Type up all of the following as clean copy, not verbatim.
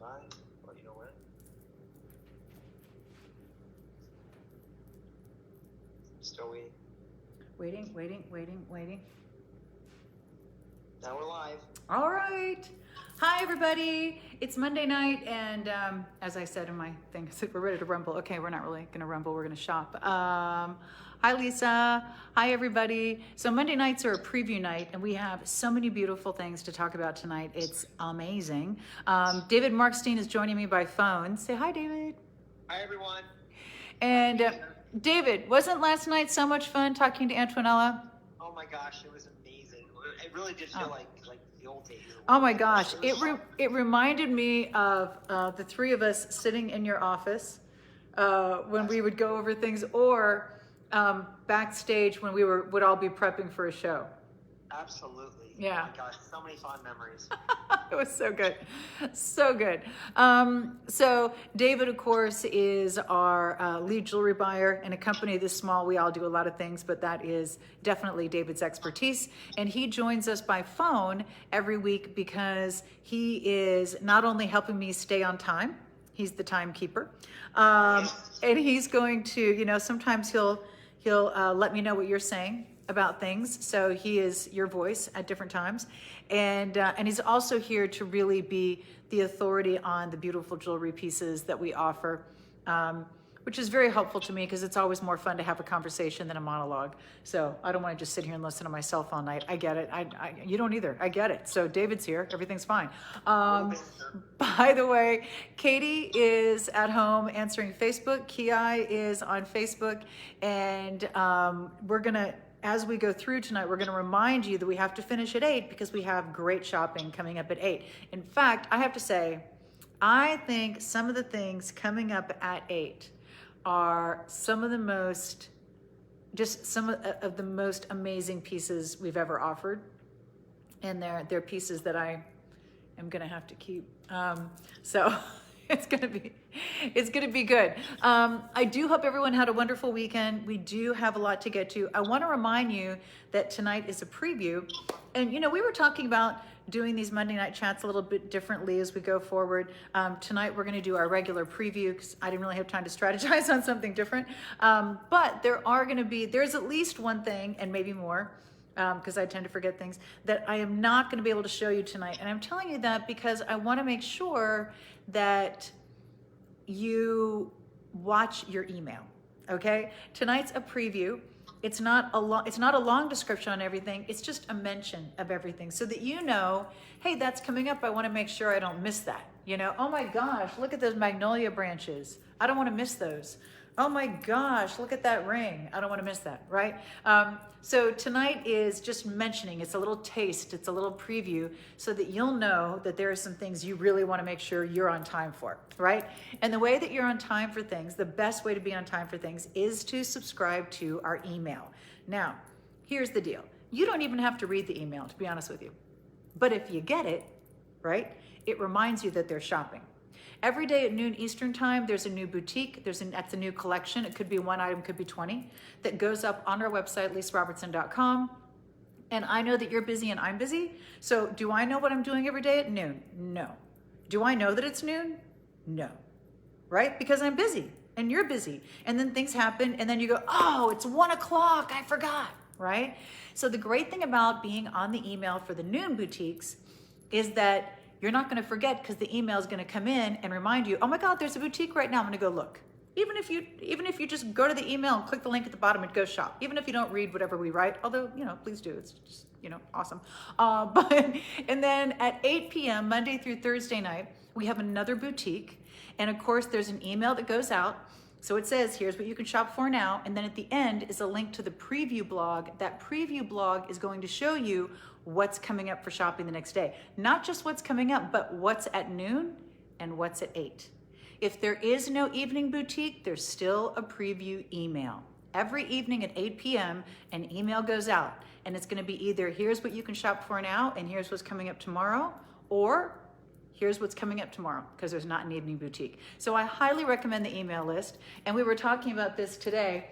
Bye. Well, you know when? Still Waiting. Now we're live. All right. Hi, everybody. It's Monday night, and as I said in my thing, I said we're ready to rumble. Okay, we're not really going to rumble. We're going to shop. Hi, Lisa. Hi, everybody. So Monday nights are a preview night, and we have so many beautiful things to talk about tonight. It's amazing. David Markstein is joining me by phone. Say hi, David. Hi, everyone. And David, wasn't last night so much fun talking to Antonella? Oh my gosh, it was amazing. It really did feel like the old days. Oh my gosh, it reminded me of the three of us sitting in your office when we would go over things, or backstage when we would all be prepping for a show. Absolutely. Yeah. Oh my gosh, so many fond memories. It was so good. So good. So David, of course, is our lead jewelry buyer. In a company this small, we all do a lot of things, but that is definitely David's expertise. And he joins us by phone every week because he is not only helping me stay on time, he's the timekeeper. And he's going to, sometimes he'll let me know what you're saying about things. So he is your voice at different times. And he's also here to really be the authority on the beautiful jewelry pieces that we offer, which is very helpful to me because it's always more fun to have a conversation than a monologue. So I don't want to just sit here and listen to myself all night. I get it. You don't either. I get it. So David's here. Everything's fine. By the way, Katie is at home answering Facebook. Ki is on Facebook. And we're going to, as we go through tonight, we're going to remind you that we have to finish at 8 because we have great shopping coming up at 8. In fact, I have to say, I think some of the things coming up at 8 are some of the most amazing pieces we've ever offered. And they're pieces that I am going to have to keep. So it's going to be good. I do hope everyone had a wonderful weekend. We do have a lot to get to. I want to remind you that tonight is a preview. And, we were talking about doing these Monday night chats a little bit differently as we go forward. Tonight, we're going to do our regular preview because I didn't really have time to strategize on something different. But there's at least one thing, and maybe more, because I tend to forget things, that I am not going to be able to show you tonight. And I'm telling you that because I want to make sure that you watch your email, okay? Tonight's a preview. It's not a long description on everything. It's just a mention of everything so that hey, that's coming up. I want to make sure I don't miss that. Oh my gosh, look at those magnolia branches. I don't want to miss those. Oh my gosh, look at that ring. I don't want to miss that, right? So tonight is just mentioning, it's a little taste, it's a little preview so that you'll know that there are some things you really want to make sure you're on time for, right? And the way that you're on time for things, the best way to be on time for things is to subscribe to our email. Now, here's the deal. You don't even have to read the email, to be honest with you. But if you get it, right, it reminds you that they're shopping. Every day at noon Eastern time, there's a new boutique. That's a new collection. It could be one item, could be 20, that goes up on our website, lisarobertson.com. And I know that you're busy and I'm busy. So do I know what I'm doing every day at noon? No. Do I know that it's noon? No. Right? Because I'm busy and you're busy. And then things happen and then you go, oh, it's 1 o'clock. I forgot. Right? So the great thing about being on the email for the noon boutiques is that you're not going to forget because the email is going to come in and remind you, oh my God, there's a boutique right now. I'm going to go look. Even if you just go to the email and click the link at the bottom and go shop. Even if you don't read whatever we write, although, please do. It's just, awesome. And then at 8 p.m., Monday through Thursday night, we have another boutique. And of course, there's an email that goes out. So it says, here's what you can shop for now. And then at the end is a link to the preview blog. That preview blog is going to show you what's coming up for shopping the next day. Not just what's coming up, but what's at noon and what's at 8. If there is no evening boutique, there's still a preview email. Every evening at 8 p.m., an email goes out. And it's going to be either here's what you can shop for now and here's what's coming up tomorrow, or here's what's coming up tomorrow, because there's not an evening boutique. So I highly recommend the email list. And we were talking about this today.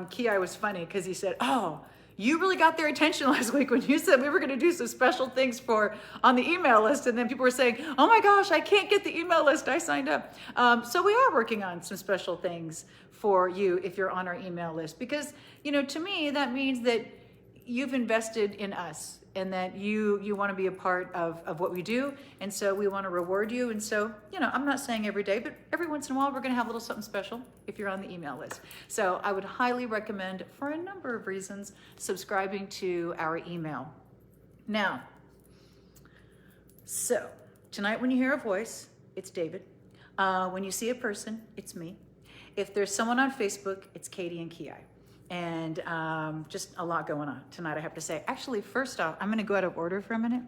Ki was funny because he said, oh, You really got their attention last week when you said we were going to do some special things on the email list, and then people were saying, "Oh my gosh, I can't get the email list. I signed up." So we are working on some special things for you if you're on our email list, because to me that means that you've invested in us and that you want to be a part of what we do, and so we want to reward you. And so I'm not saying every day, but every once in a while we're going to have a little something special if you're on the email list. So I would highly recommend, for a number of reasons, subscribing to our email. Now, so tonight when you hear a voice, it's David. When you see a person, it's me. If there's someone on Facebook, it's Katie and Ki. And just a lot going on tonight, I have to say. Actually, first off, I'm going to go out of order for a minute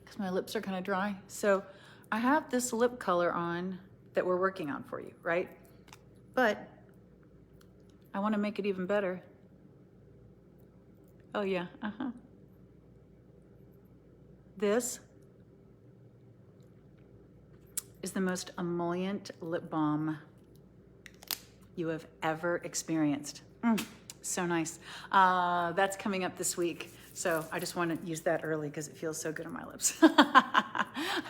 because my lips are kind of dry. So I have this lip color on that we're working on for you, right? But I want to make it even better. Oh, yeah. This is the most emollient lip balm you have ever experienced. So nice. That's coming up this week. So I just want to use that early because it feels so good on my lips.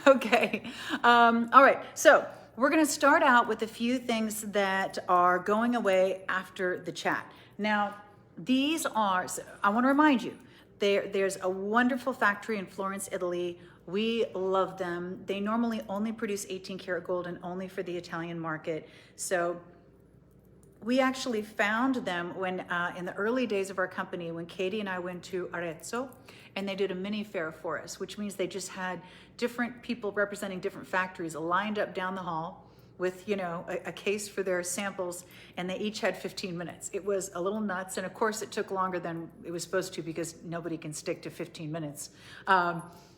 Okay. All right. So we're going to start out with a few things that are going away after the chat. Now, these are, I want to remind you, there's a wonderful factory in Florence, Italy. We love them. They normally only produce 18 karat gold and only for the Italian market. So we actually found them when in the early days of our company, when Katie and I went to Arezzo, and they did a mini fair for us, which means they just had different people representing different factories lined up down the hall with a case for their samples, and they each had 15 minutes. It was a little nuts, and of course it took longer than it was supposed to because nobody can stick to 15 minutes.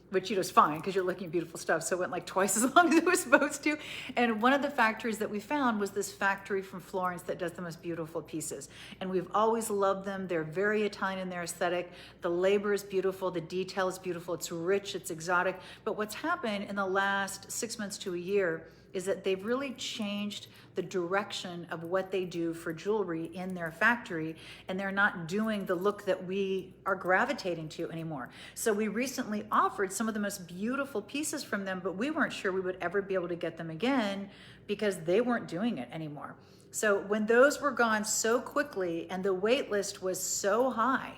Which is fine because you're looking at beautiful stuff. So it went like twice as long as it was supposed to. And one of the factories that we found was this factory from Florence that does the most beautiful pieces. And we've always loved them. They're very Italian in their aesthetic. The labor is beautiful. The detail is beautiful. It's rich. It's exotic. But what's happened in the last 6 months to a year is that they've really changed the direction of what they do for jewelry in their factory, and they're not doing the look that we are gravitating to anymore. So we recently offered some of the most beautiful pieces from them, but we weren't sure we would ever be able to get them again because they weren't doing it anymore. So when those were gone so quickly and the wait list was so high,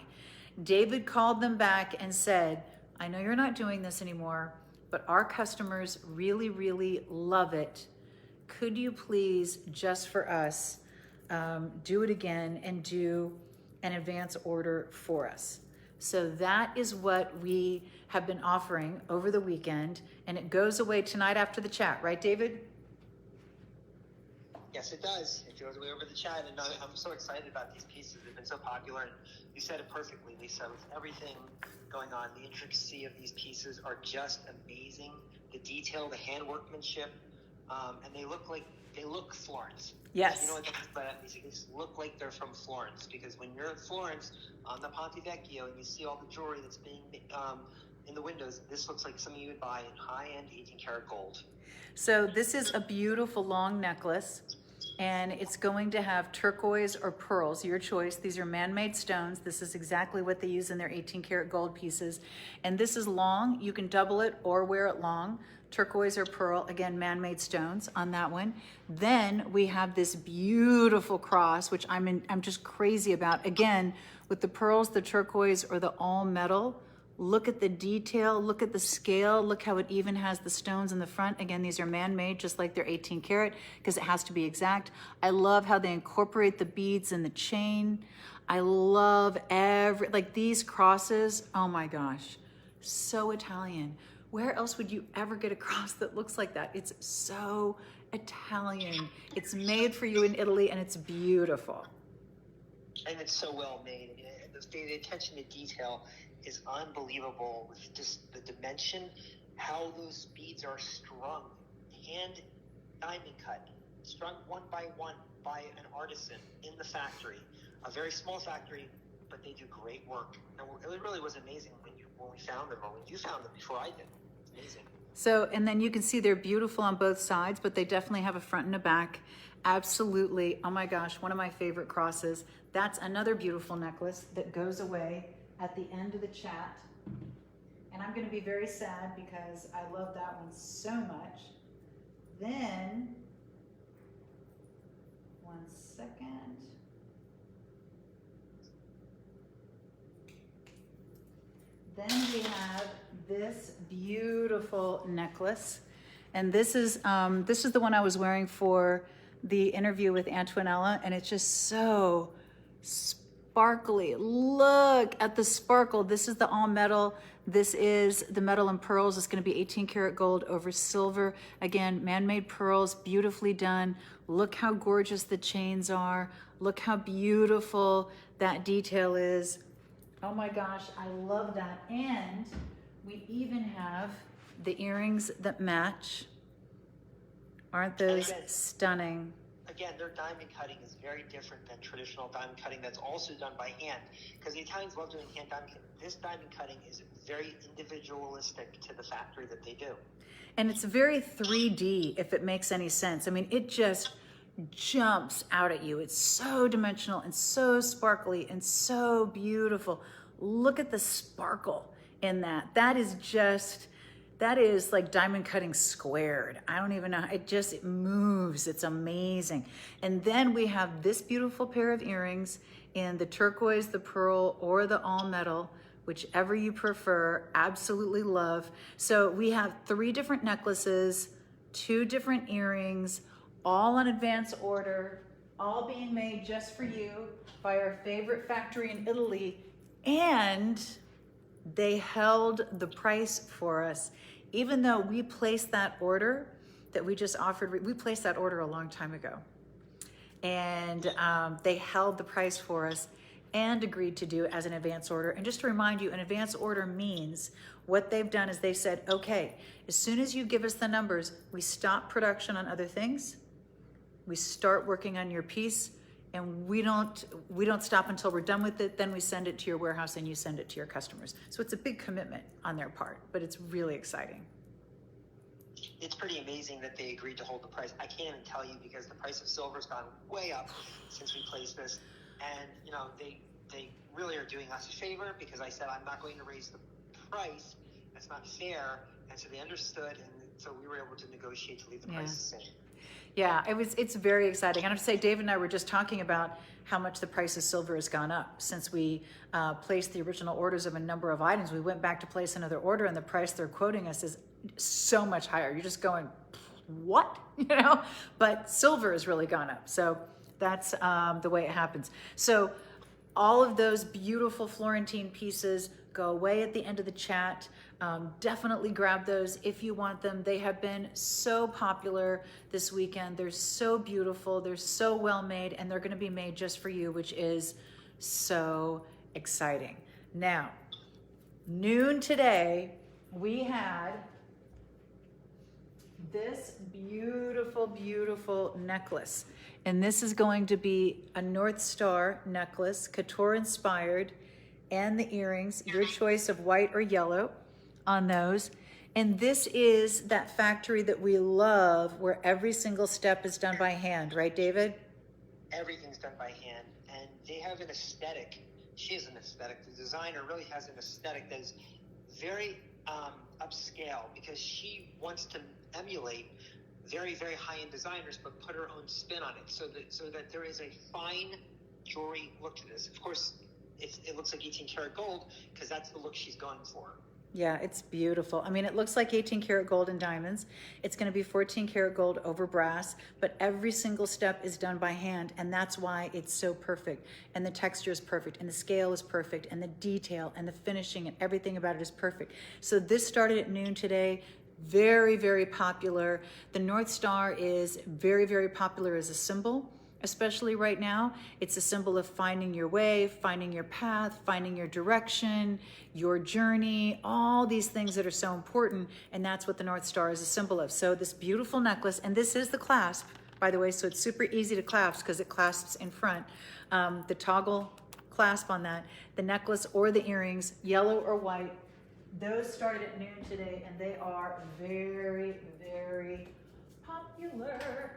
David called them back and said, "I know you're not doing this anymore, but our customers really, really love it. Could you please, just for us, do it again and do an advance order for us?" So that is what we have been offering over the weekend, and it goes away tonight after the chat, right, David? Yes, it does. It goes away over the chat, and I'm so excited about these pieces. They've been so popular, and you said it perfectly, Lisa. With everything going on, the intricacy of these pieces are just amazing. The detail, the hand workmanship, and they look Florence. Yes. You know what that's about? They just look like they're from Florence, because when you're in Florence on the Ponte Vecchio and you see all the jewelry that's being in the windows, this looks like something you would buy in high-end 18 karat gold. So this is a beautiful long necklace, and it's going to have turquoise or pearls, your choice. These are man-made stones. This is exactly what they use in their 18 karat gold pieces. And this is long. You can double it or wear it long. Turquoise or pearl, again, man-made stones on that one. Then we have this beautiful cross, which I'm just crazy about. Again, with the pearls, the turquoise, or the all metal. Look at the detail, look at the scale, look how it even has the stones in the front. Again, these are man-made, just like they're 18 karat, because it has to be exact. I love how they incorporate the beads in the chain. I love like these crosses, oh my gosh, so Italian. Where else would you ever get a cross that looks like that? It's so Italian. It's made for you in Italy, and it's beautiful. And it's so well made. The attention to detail is unbelievable, with just the dimension, how those beads are strung, hand diamond cut, strung one by one by an artisan in the factory. A very small factory, but they do great work. And it really was amazing when we found them, or when you found them before I did. It's amazing. So, and then you can see they're beautiful on both sides, but they definitely have a front and a back. Absolutely. Oh my gosh, one of my favorite crosses. That's another beautiful necklace that goes away at the end of the chat. And I'm going to be very sad because I love that one so much. Then, one second. Then we have this beautiful necklace. And this is the one I was wearing for the interview with Antonella, and it's just so sparkly. Look at the sparkle. This is the all metal. This is the metal and pearls. It's going to be 18 karat gold over silver. Again, man-made pearls, beautifully done. Look how gorgeous the chains are. Look how beautiful that detail is. Oh my gosh, I love that. And we even have the earrings that match. Aren't those stunning? Again, their diamond cutting is very different than traditional diamond cutting that's also done by hand, because the Italians love doing hand diamond cutting. This diamond cutting is very individualistic to the factory that they do. And it's very 3D, if it makes any sense. I mean, it just jumps out at you. It's so dimensional and so sparkly and so beautiful. Look at the sparkle in that. That is like diamond cutting squared. I don't even know. It moves. It's amazing. And then we have this beautiful pair of earrings in the turquoise, the pearl, or the all metal, whichever you prefer. Absolutely love. So we have 3 different necklaces, 2 different earrings, all on advance order, all being made just for you by our favorite factory in Italy. And they held the price for us. Even though we placed that order that we just offered, we placed that order a long time ago. And they held the price for us and agreed to do as an advance order. And just to remind you, an advance order means what they've done is they said, okay, as soon as you give us the numbers, we stop production on other things. We start working on your piece, and we don't stop until we're done with it. Then we send it to your warehouse and you send it to your customers. So it's a big commitment on their part, but it's really exciting. It's pretty amazing that they agreed to hold the price. I can't even tell you, because the price of silver's gone way up since we placed this. And, you know, they really are doing us a favor, because I said, I'm not going to raise the price. That's not fair. And so they understood, and so we were able to negotiate to leave the price the same. Yeah, it's very exciting. And I have to say, David and I were just talking about how much the price of silver has gone up since we placed the original orders of a number of items. We went back to place another order, and the price they're quoting us is so much higher. You're just going, what? You know, but silver has really gone up. So that's the way it happens. So all of those beautiful Florentine pieces go away at the end of the chat. Definitely grab those if you want them. They have been so popular this weekend. They're so beautiful. They're so well made, and they're going to be made just for you, which is so exciting. Now, noon today, we had this beautiful, beautiful necklace. And this is going to be a North Star necklace, Couture-inspired, and the earrings, your choice of white or yellow on those. And this is that factory that we love, where every single step is done by hand, right, David? Everything's done by hand, and they have an aesthetic. She has an aesthetic. The designer really has an aesthetic that is very upscale, because she wants to emulate very, very high-end designers, but put her own spin on it, so that there is a fine jewelry look to this. Of course, it looks like 18 karat gold, because that's the look she's going for. Yeah, it's beautiful. I mean, it looks like 18 karat gold and diamonds. It's going to be 14 karat gold over brass, but every single step is done by hand, and that's why it's so perfect. And the texture is perfect, and the scale is perfect, and the detail and the finishing and everything about it is perfect. So this started at noon today. Very, very popular. The North Star is very, very popular as a symbol, especially right now. It's a symbol of finding your way, finding your path, finding your direction, your journey, all these things that are so important. And that's what the North Star is a symbol of. So this beautiful necklace, and this is the clasp, by the way, so it's super easy to clasp because it clasps in front. The toggle clasp on that, the necklace or the earrings, yellow or white, Those started at noon today, and they are very, very popular.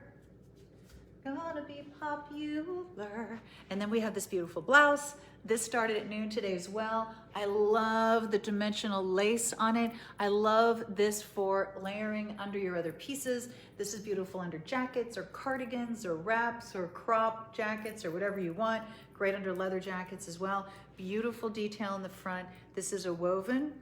Gonna be popular. And then we have this beautiful blouse. This started at noon today as well. I love the dimensional lace on it. I love this for layering under your other pieces. This is beautiful under jackets or cardigans or wraps or crop jackets or whatever you want. Great under leather jackets as well. Beautiful detail in the front. This is a woven.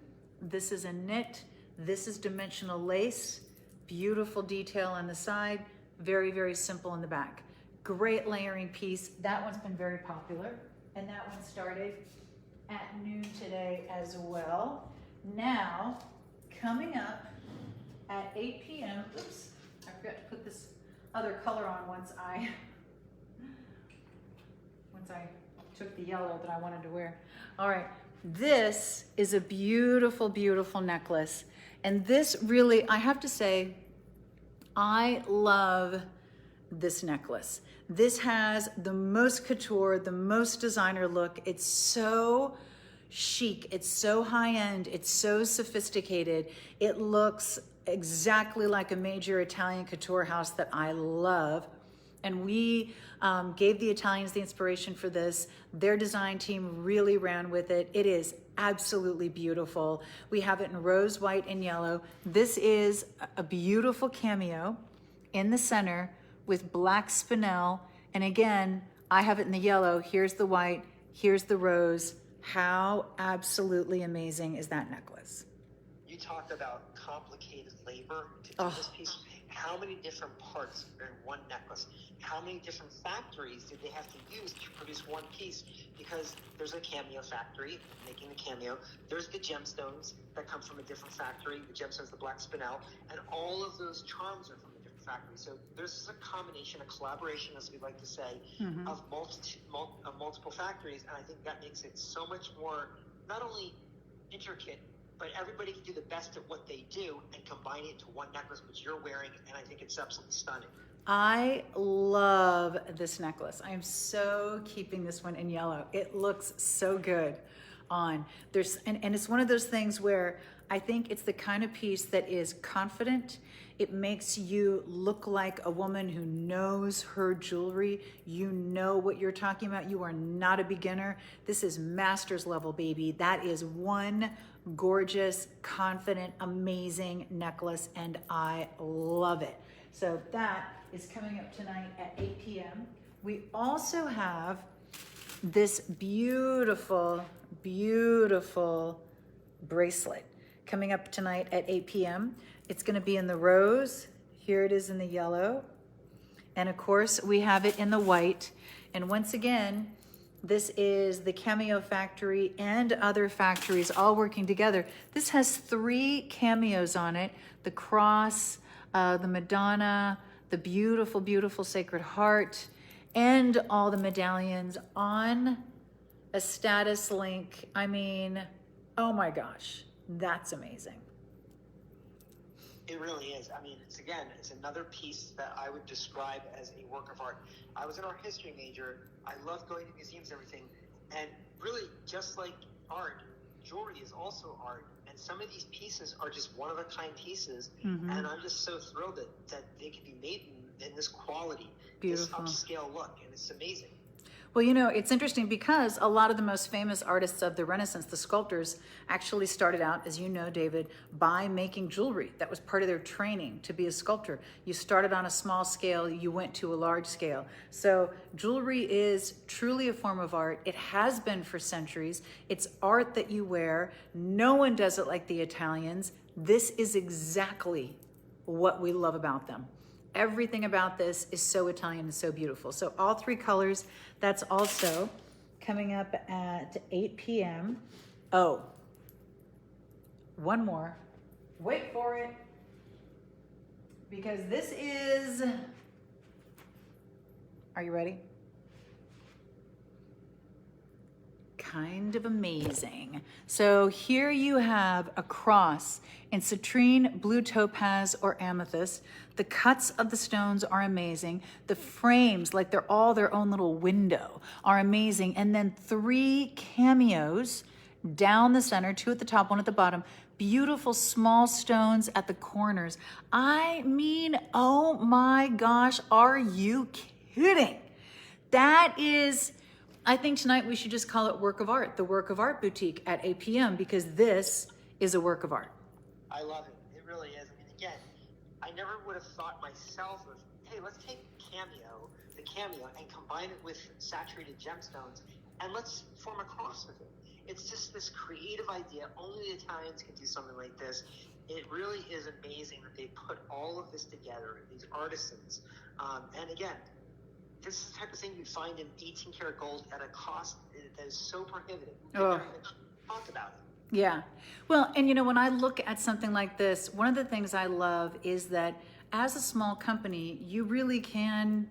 This is a knit. This is dimensional lace. Beautiful detail on the side. Very, very simple in the back. Great layering piece. That one's been very popular. And that one started at noon today as well. Now, coming up at 8 p.m. Oops, I forgot to put this other color on once I took the yellow that I wanted to wear. All right, this is a beautiful, beautiful necklace. And this really, I have to say, I love this necklace. This has the most couture, the most designer look. It's so chic, it's so high-end, it's so sophisticated. It looks exactly like a major Italian couture house that I love. And we gave the Italians the inspiration for this. Their design team really ran with it. It is absolutely beautiful. We have it in rose, white, and yellow. This is a beautiful cameo in the center with black spinel. And again, I have it in the yellow. Here's the white, here's the rose. How absolutely amazing is that necklace? You talked about complicated labor to do this piece. How many different parts are in one necklace? How many different factories did they have to use to produce one piece? Because there's a Cameo factory making the Cameo. There's the gemstones that come from a different factory. The gemstones, the black spinel, and all of those charms are from a different factory. So there's a combination, a collaboration, as we like to say, of multiple factories. And I think that makes it so much more, not only intricate, but everybody can do the best at what they do and combine it into one necklace, which you're wearing, and I think it's absolutely stunning. I love this necklace. I'm so keeping this one in yellow. It looks so good on. And it's one of those things where I think it's the kind of piece that is confident. It makes you look like a woman who knows her jewelry. You know what you're talking about. You are not a beginner. This is master's level, baby. That is one gorgeous, confident, amazing necklace, and I love it. So that is coming up tonight at 8 p.m. We also have this beautiful, beautiful bracelet coming up tonight at 8 p.m. It's going to be in the rose. Here it is in the yellow. And of course, we have it in the white. And once again, this is the Cameo factory and other factories all working together. This has 3 cameos on it. The cross, the Madonna, the beautiful, beautiful Sacred Heart, and all the medallions on a status link. I mean, oh my gosh, that's amazing. It really is. I mean, it's another piece that I would describe as a work of art. I was an art history major. I love going to museums and everything. And really, just like art, jewelry is also art. And some of these pieces are just one-of-a-kind pieces. And I'm just so thrilled that they can be made in this quality, beautiful, this upscale look. And it's amazing. Well, you know, it's interesting because a lot of the most famous artists of the Renaissance, the sculptors, actually started out, as you know, David, by making jewelry. That was part of their training to be a sculptor. You started on a small scale, you went to a large scale. So jewelry is truly a form of art. It has been for centuries. It's art that you wear. No one does it like the Italians. This is exactly what we love about them. Everything about this is so Italian and so beautiful. So all 3 colors, that's also coming up at 8 p.m. Oh, one more. Wait for it. Because this is, are you ready? Kind of amazing. So here you have a cross in citrine, blue topaz, or amethyst. The cuts of the stones are amazing. The frames, like they're all their own little window, are amazing. And then 3 cameos down the center, 2 at the top, 1 at the bottom. beautiful small stones at the corners. I mean, oh my gosh, are you kidding? That is, I think tonight we should just call it Work of Art, the Work of Art Boutique at 8 p.m. because this is a work of art. I love it. It really is. I mean, again, I never would have thought myself of, hey, let's take the Cameo, and combine it with saturated gemstones, and let's form a cross with it. It's just this creative idea. Only the Italians can do something like this. It really is amazing that they put all of this together, these artisans. And again, this is the type of thing you find in 18 karat gold at a cost that is so prohibitive. We never even talked about it. Yeah. Well, and you know, when I look at something like this, one of the things I love is that as a small company, you really can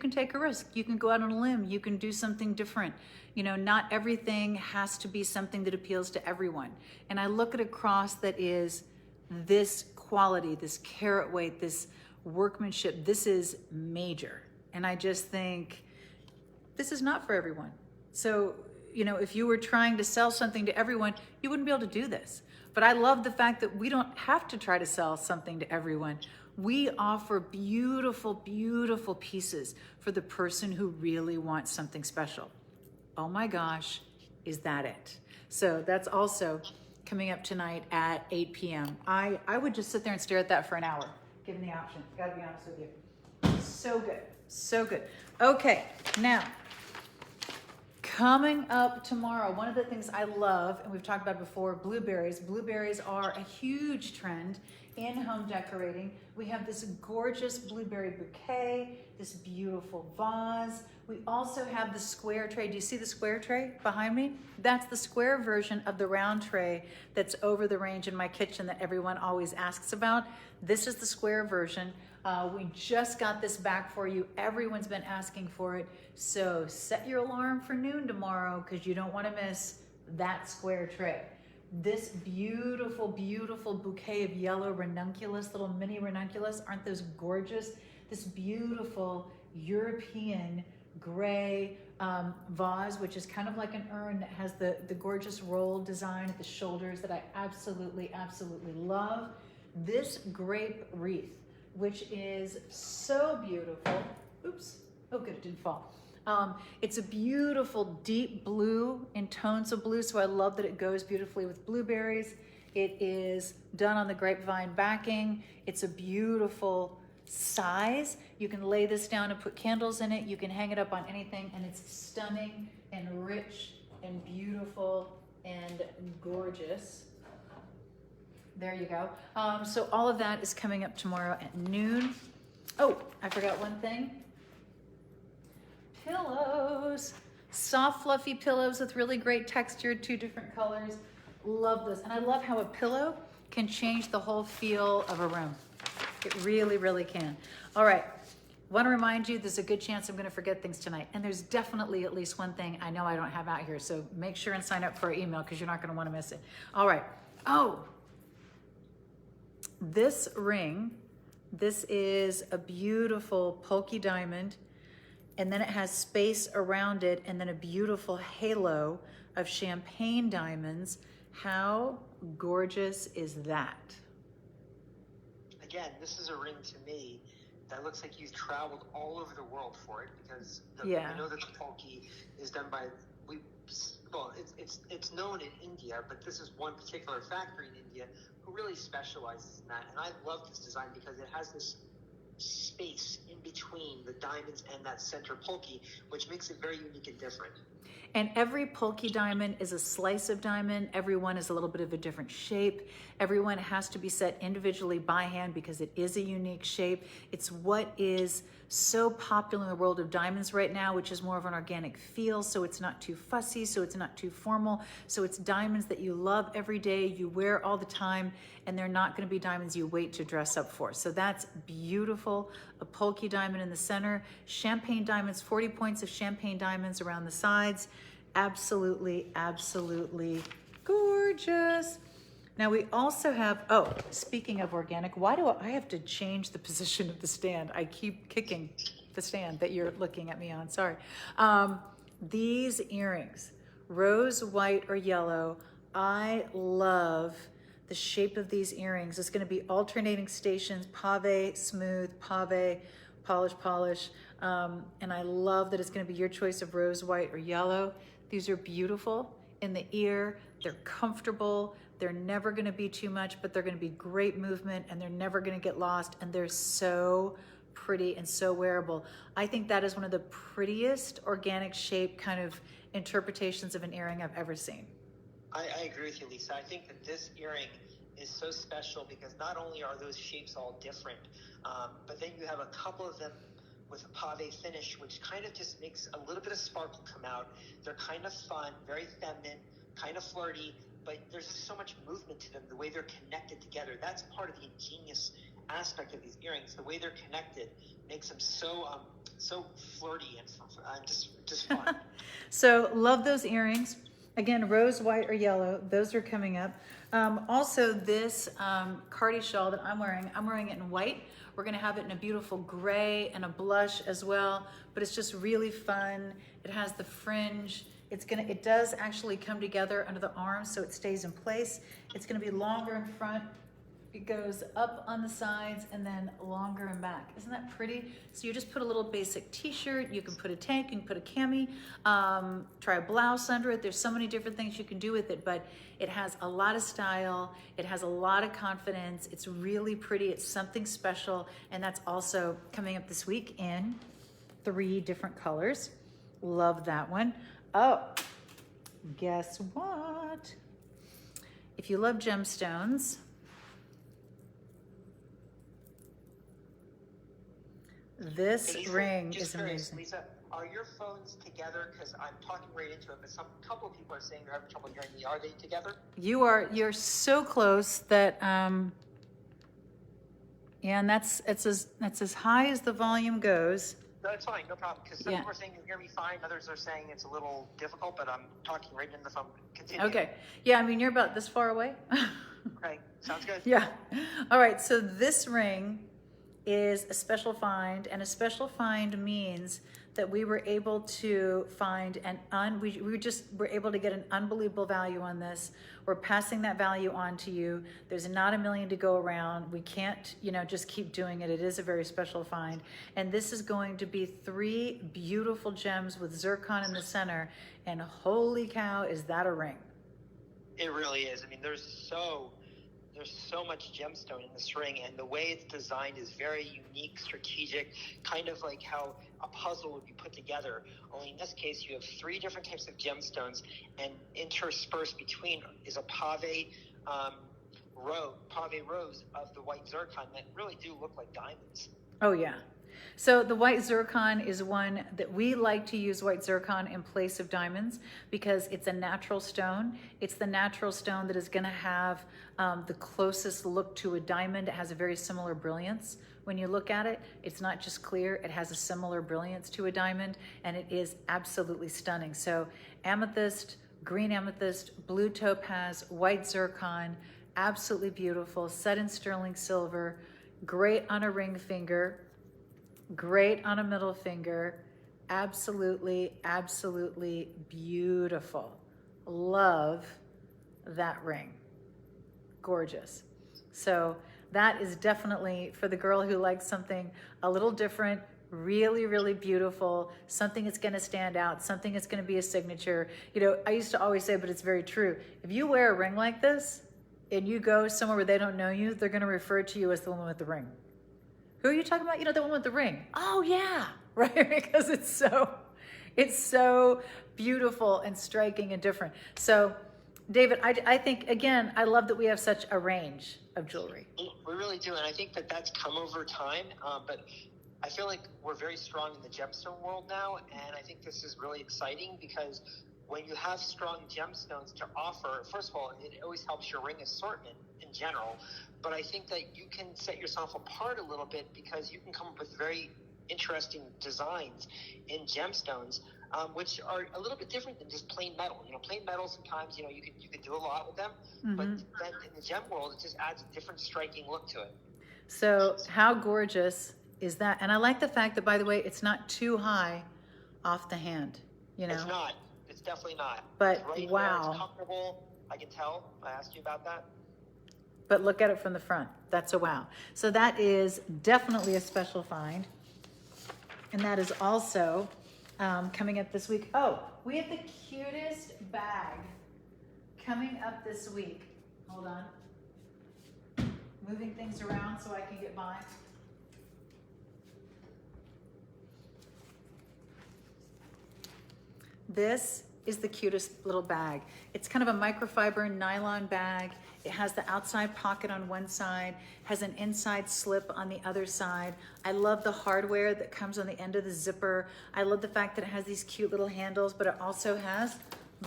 take a risk. You can go out on a limb. You can do something different. You know, not everything has to be something that appeals to everyone. And I look at a cross that is this quality, this carat weight, this workmanship. This is major. And I just think this is not for everyone. So, you know, if you were trying to sell something to everyone, you wouldn't be able to do this. But I love the fact that we don't have to try to sell something to everyone. We offer beautiful, beautiful pieces for the person who really wants something special. Oh my gosh, is that it? So that's also coming up tonight at 8 p.m. I would just sit there and stare at that for an hour, given the option. Gotta be honest with you. So good, so good. Okay, now, coming up tomorrow, one of the things I love, and we've talked about before, blueberries. Blueberries are a huge trend in home decorating. We have this gorgeous blueberry bouquet, this beautiful vase. We also have the square tray. Do you see the square tray behind me? That's the square version of the round tray that's over the range in my kitchen that everyone always asks about. This is the square version. We just got this back for you. Everyone's been asking for it. So set your alarm for noon tomorrow because you don't want to miss that square tray. This beautiful, beautiful bouquet of yellow ranunculus, little mini ranunculus. Aren't those gorgeous? This beautiful European gray vase, which is kind of like an urn that has the gorgeous roll design at the shoulders that I absolutely, absolutely love. This grape wreath, which is so beautiful. Oops, oh good, it didn't fall. It's a beautiful deep blue in tones of blue, so I love that it goes beautifully with blueberries. It is done on the grapevine backing. It's a beautiful size. You can lay this down and put candles in it. You can hang it up on anything, and it's stunning and rich and beautiful and gorgeous. There you go. So all of that is coming up tomorrow at noon. Oh, I forgot one thing. Pillows. Soft, fluffy pillows with really great texture, 2 different colors. Love those. And I love how a pillow can change the whole feel of a room. It really, really can. All right. Want to remind you, there's a good chance I'm going to forget things tonight. And there's definitely at least one thing I know I don't have out here. So make sure and sign up for our email because you're not going to want to miss it. All right. Oh, this ring, this is a beautiful pokey diamond. And then it has space around it and then a beautiful halo of champagne diamonds. How gorgeous is that? Again, this is a ring to me that looks like you've traveled all over the world for it because we know that the pokey is done by, it's known in India, but this is one particular factory in India who really specializes in that. And I love this design because it has this space in between the diamonds and that center pokey, which makes it very unique and different. And every pokey diamond is a slice of diamond. Every one is a little bit of a different shape. Every one has to be set individually by hand because it is a unique shape. It's what is so popular in the world of diamonds right now, which is more of an organic feel. So it's not too fussy, so it's not too formal. So it's diamonds that you love every day, you wear all the time, and they're not going to be diamonds you wait to dress up for. So that's beautiful. A pokey diamond in the center, champagne diamonds, 40 points of champagne diamonds around the sides. Absolutely, absolutely gorgeous. Now we also have, oh, speaking of organic, why do I have to change the position of the stand? I keep kicking the stand that you're looking at me on, sorry. These earrings, rose, white, or yellow, I love the shape of these earrings. It's going to be alternating stations, pave, smooth, pave, polish, polish. And I love that it's going to be your choice of rose, white, or yellow. These are beautiful in the ear. They're comfortable. They're never going to be too much, but they're going to be great movement, and they're never going to get lost. And they're so pretty and so wearable. I think that is one of the prettiest organic shape kind of interpretations of an earring I've ever seen. I agree with you, Lisa. I think that this earring is so special because not only are those shapes all different, but then you have a couple of them with a pave finish, which kind of just makes a little bit of sparkle come out. They're kind of fun, very feminine, kind of flirty, but there's just so much movement to them, the way they're connected together. That's part of the ingenious aspect of these earrings. The way they're connected makes them so flirty and just fun. So love those earrings. Again, rose, white, or yellow. Those are coming up. Also, this Cardi shawl that I'm wearing it in white. We're going to have it in a beautiful gray and a blush as well, but it's just really fun. It has the fringe. It does actually come together under the arms, so it stays in place. It's going to be longer in front. It goes up on the sides and then longer in back. Isn't that pretty? So you just put a little basic t-shirt, you can put a tank, you can put a cami, try a blouse under it. There's so many different things you can do with it, but it has a lot of style. It has a lot of confidence. It's really pretty. It's something special. And that's also coming up this week in 3 different colors. Love that one. Oh, guess what? If you love gemstones, this ring is amazing. Lisa, are your phones together? Because I'm talking right into it, but a couple of people are saying they're having trouble hearing me. Are they together? You're so close that yeah, and that's as high as the volume goes. No, it's fine, no problem. Because some people are saying you hear me fine, others are saying it's a little difficult, but I'm talking right into the phone. Continue. Okay. Yeah, I mean you're about this far away. Okay, sounds good. Yeah. All right. So this ring is a special find, and a special find means that we were able to find we were able to get an unbelievable value on this. We're passing that value on to you. There's not a million to go around. We can't, just keep doing it. It is a very special find. And this is going to be 3 beautiful gems with zircon in the center. And holy cow, is that a ring? It really is. I mean, there's so much gemstone in this ring, and the way it's designed is very unique, strategic, kind of like how a puzzle would be put together. Only in this case, you have 3 different types of gemstones, and interspersed between is a pave rows of the white zircon that really do look like diamonds. Oh yeah. So the white zircon is one that we like to use white zircon in place of diamonds because it's a natural stone. It's the natural stone that is going to have the closest look to a diamond. It has a very similar brilliance. When you look at it, it's not just clear, it has a similar brilliance to a diamond, and it is absolutely stunning. So amethyst, green amethyst, blue topaz, white zircon, absolutely beautiful, set in sterling silver, great on a ring finger, great on a middle finger, absolutely, absolutely beautiful. Love that ring. Gorgeous. So that is definitely for the girl who likes something a little different, really, really beautiful, something that's going to stand out, something that's going to be a signature. I used to always say, but it's very true. If you wear a ring like this and you go somewhere where they don't know you, they're going to refer to you as the woman with the ring. Who are you talking about? The one with the ring. Oh yeah, right? Because it's so beautiful and striking and different. So David, I think, again, I love that we have such a range of jewelry. We really do, and I think that that's come over time, but I feel like we're very strong in the gemstone world now, and I think this is really exciting because when you have strong gemstones to offer, first of all, it always helps your ring assortment in general, but I think that you can set yourself apart a little bit because you can come up with very interesting designs in gemstones, which are a little bit different than just plain metal. Plain metal sometimes, you could do a lot with them, but then in the gem world, it just adds a different striking look to it. So how gorgeous is that? And I like the fact that, by the way, it's not too high off the hand. It's not. It's definitely not. But it's right wow. There, it's comfortable. I can tell. I asked you about that. but look at it from the front. That's a wow. So that is definitely a special find. And that is also coming up this week. Oh, we have the cutest bag coming up this week. Hold on. Moving things around so I can get by. This is the cutest little bag. It's kind of a microfiber nylon bag. It has the outside pocket on one side, has an inside slip on the other side. I love the hardware that comes on the end of the zipper. I love the fact that it has these cute little handles, but it also has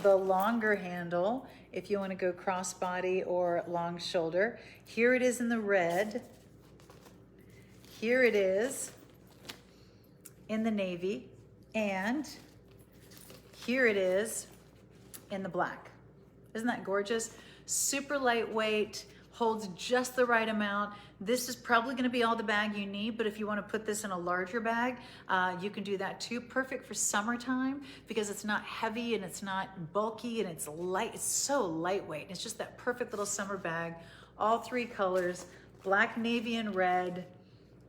the longer handle if you want to go crossbody or long shoulder. Here it is in the red. Here it is in the navy. And here it is in the black. Isn't that gorgeous? Super lightweight, holds just the right amount. This is probably gonna be all the bag you need, but if you wanna put this in a larger bag, you can do that too. Perfect for summertime because it's not heavy and it's not bulky and it's light. It's so lightweight. It's just that perfect little summer bag. All three colors, black, navy, and red.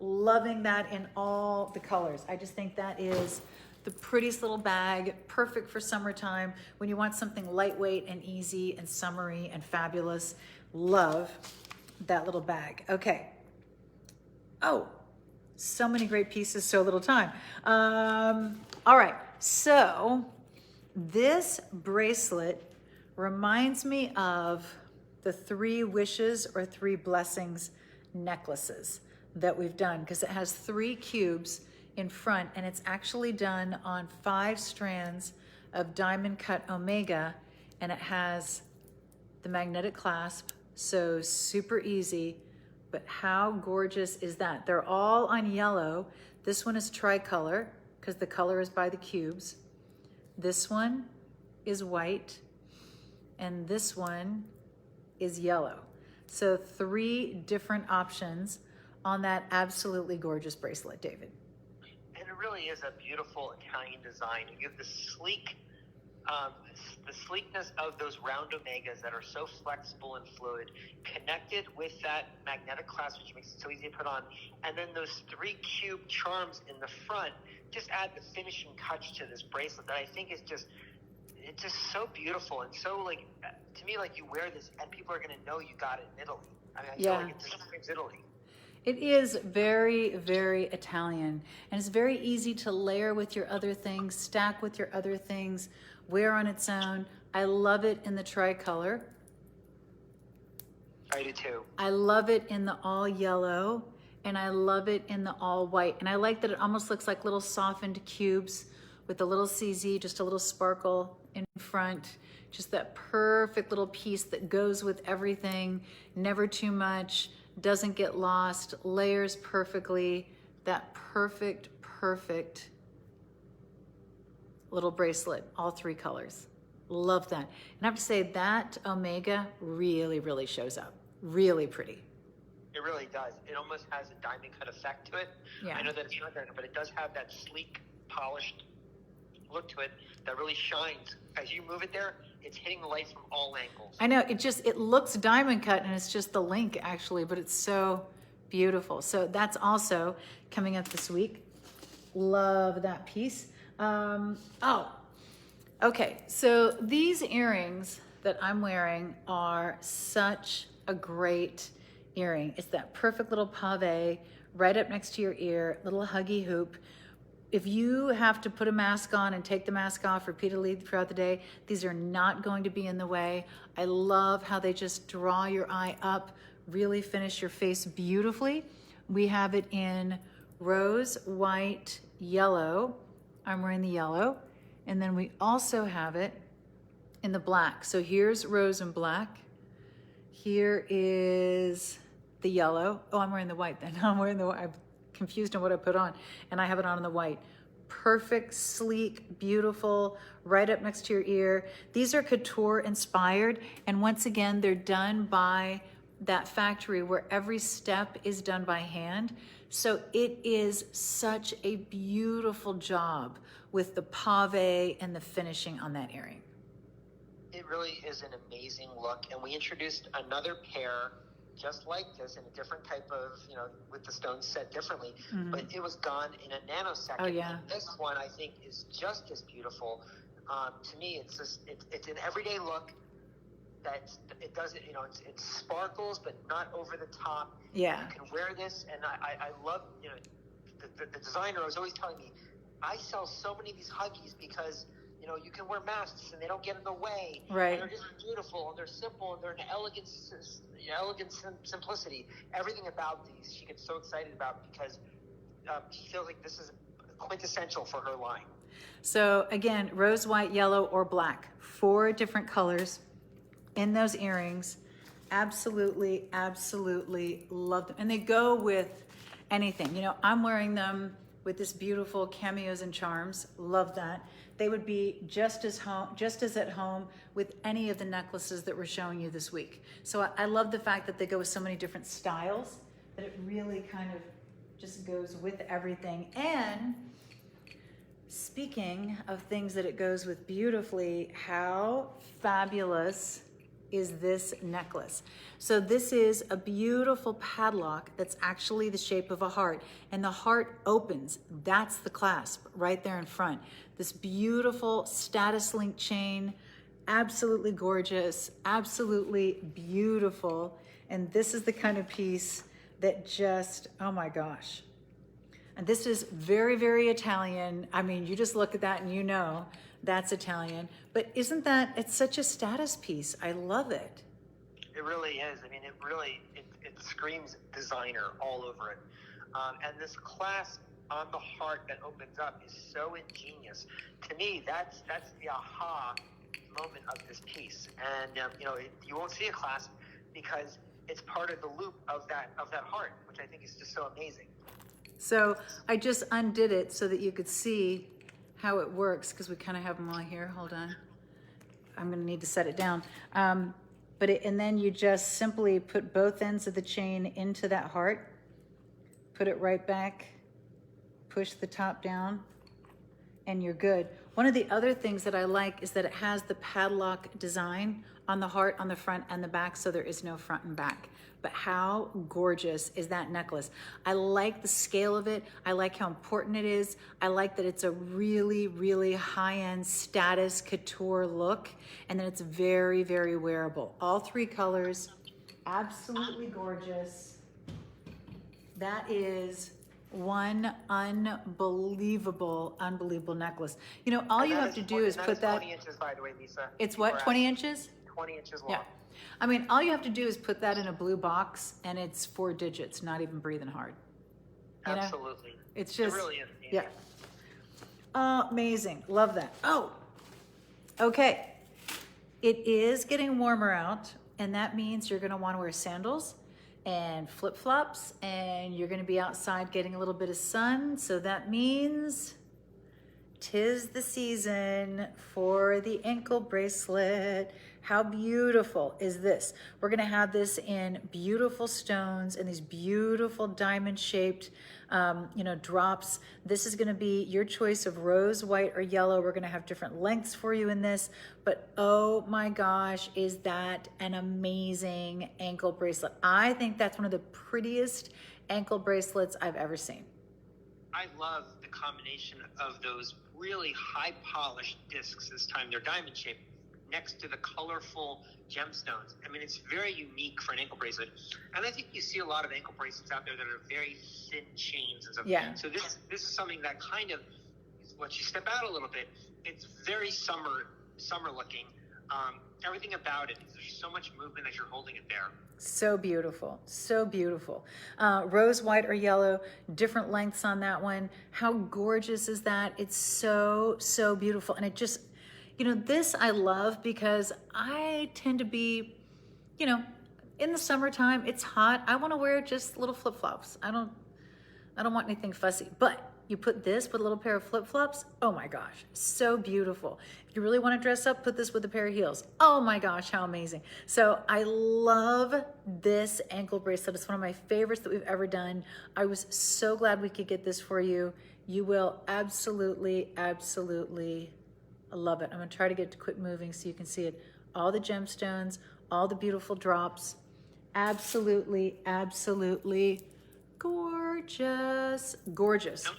Loving that in all the colors. I just think that is the prettiest little bag, perfect for summertime when you want something lightweight and easy and summery and fabulous. Love that little bag. Okay. Oh, so many great pieces, so little time. All right, so this bracelet reminds me of the 3 wishes or 3 blessings necklaces that we've done because it has 3 cubes in front, and it's actually done on 5 strands of diamond cut omega, and it has the magnetic clasp, so super easy. But how gorgeous is that? They're all on yellow. This one is tricolor because the color is by the cubes. This one is white, and this one is yellow. So 3 different options on that absolutely gorgeous bracelet, David. Really is a beautiful Italian design. You have the sleekness of those round omegas that are so flexible and fluid, connected with that magnetic clasp, which makes it so easy to put on. And then those 3 cube charms in the front just add the finishing touch to this bracelet that I think is just so beautiful and so like, to me, like you wear this and people are going to know you got it in Italy. I mean, I feel like it describes Italy. It is very, very Italian, and it's very easy to layer with your other things, stack with your other things, wear on its own. I love it in the tricolor. I do too. I love it in the all yellow, and I love it in the all white. And I like that it almost looks like little softened cubes with a little CZ, just a little sparkle in front. Just that perfect little piece that goes with everything, never too much. Doesn't get lost, layers perfectly. That perfect little bracelet, all 3 colors. Love that. And I have to say that omega really, really shows up. Really pretty. It really does. It almost has a diamond cut effect to it. Yeah. I know that it's not there, but it does have that sleek, polished look to it that really shines. As you move it there, it's hitting the lights from all angles. I know, it looks diamond cut and it's just the link actually, but it's so beautiful. So that's also coming up this week. Love that piece. Okay, so these earrings that I'm wearing are such a great earring. It's that perfect little pave right up next to your ear, little huggy hoop. If you have to put a mask on and take the mask off repeatedly throughout the day, these are not going to be in the way. I love how they just draw your eye up, really finish your face beautifully. We have it in rose, white, yellow. I'm wearing the yellow. And then we also have it in the black. So here's rose and black. Here is the yellow. Oh, I'm wearing the white then. I'm wearing the white. I'm confused on what I put on. And I have it on in the white. Perfect, sleek, beautiful, right up next to your ear. These are Couture-inspired. And once again, they're done by that factory where every step is done by hand. So it is such a beautiful job with the pave and the finishing on that earring. It really is an amazing look. And we introduced another pair just like this in a different type of, with the stones set differently, Mm-hmm. but it was gone in a nanosecond. Oh, yeah. And this one, I think, is just as beautiful. To me, it's an everyday look. It doesn't, it sparkles, but not over the top. Yeah. You can wear this, and I love, the designer was always telling me, I sell so many of these huggies because, you can wear masks and they don't get in the way. Right. And they're just beautiful and they're simple and they're an elegant simplicity. Everything about these she gets so excited about because she feels like this is quintessential for her line. So again, rose, white, yellow, or black. 4 different colors in those earrings. Absolutely, absolutely love them. And they go with anything. I'm wearing them with this beautiful cameos and charms. Love that. They would be just as at home with any of the necklaces that we're showing you this week. So I love the fact that they go with so many different styles, that it really kind of just goes with everything. And speaking of things that it goes with beautifully, how fabulous is this necklace? So this is a beautiful padlock that's actually the shape of a heart, and the heart opens. That's the clasp right there in front. This beautiful status link chain, absolutely gorgeous, absolutely beautiful. And this is the kind of piece that just, oh my gosh. And this is very, very Italian. I mean, you just look at that and you know that's Italian. But isn't that, it's such a status piece. I love it. It really is. I mean, it screams designer all over it. And this clasp on the heart that opens up is so ingenious. To me, that's the aha moment of this piece. And you won't see a clasp because it's part of the loop of that heart, which I think is just so amazing. So I just undid it so that you could see how it works, because we kind of have them all here. Hold on. I'm going to need to set it down. And then you just simply put both ends of the chain into that heart, put it right back, push the top down, and you're good. One of the other things that I like is that it has the padlock design on the heart, on the front and the back, so there is no front and back. But how gorgeous is that necklace? I like the scale of it. I like how important it is. I like that it's a really, really high-end status couture look, and that it's very, very wearable. All 3 colors, absolutely gorgeous. That is one unbelievable necklace. All you have to do is put that. 20 inches, by the way, Lisa. It's what, 20 inches? 20 inches long. Yeah. I mean, all you have to do is put that in a blue box, and it's 4 digits, not even breathing hard. Absolutely. It's just, it really is. Yeah. Amazing. Love that. Oh, okay. It is getting warmer out, and that means you're going to want to wear sandals and flip-flops, and you're going to be outside getting a little bit of sun. So that means 'tis the season for the ankle bracelet. How beautiful is this? We're gonna have this in beautiful stones and these beautiful diamond-shaped, drops. This is gonna be your choice of rose, white, or yellow. We're gonna have different lengths for you in this, but oh my gosh, is that an amazing ankle bracelet. I think that's one of the prettiest ankle bracelets I've ever seen. I love the combination of those really high polished discs this time. They're diamond shaped next to the colorful gemstones. I mean, it's very unique for an ankle bracelet. And I think you see a lot of ankle bracelets out there that are very thin chains and stuff. Yeah. So this is something that kind of, once you step out a little bit, it's very summer looking. Everything about it, there's so much movement as you're holding it there. So beautiful, so beautiful. Rose, white, or yellow, different lengths on that one. How gorgeous is that? It's so, so beautiful. And it just, this I love because I tend to be, in the summertime, it's hot. I want to wear just little flip-flops. I don't want anything fussy, but you put this with a little pair of flip-flops, oh my gosh, so beautiful. If you really want to dress up, put this with a pair of heels. Oh my gosh, how amazing. So I love this ankle bracelet. It's one of my favorites that we've ever done. I was so glad we could get this for you. You will absolutely, absolutely love it. I'm gonna try to get it to quit moving so you can see it. All the gemstones, all the beautiful drops, Absolutely, absolutely gorgeous. Gorgeous.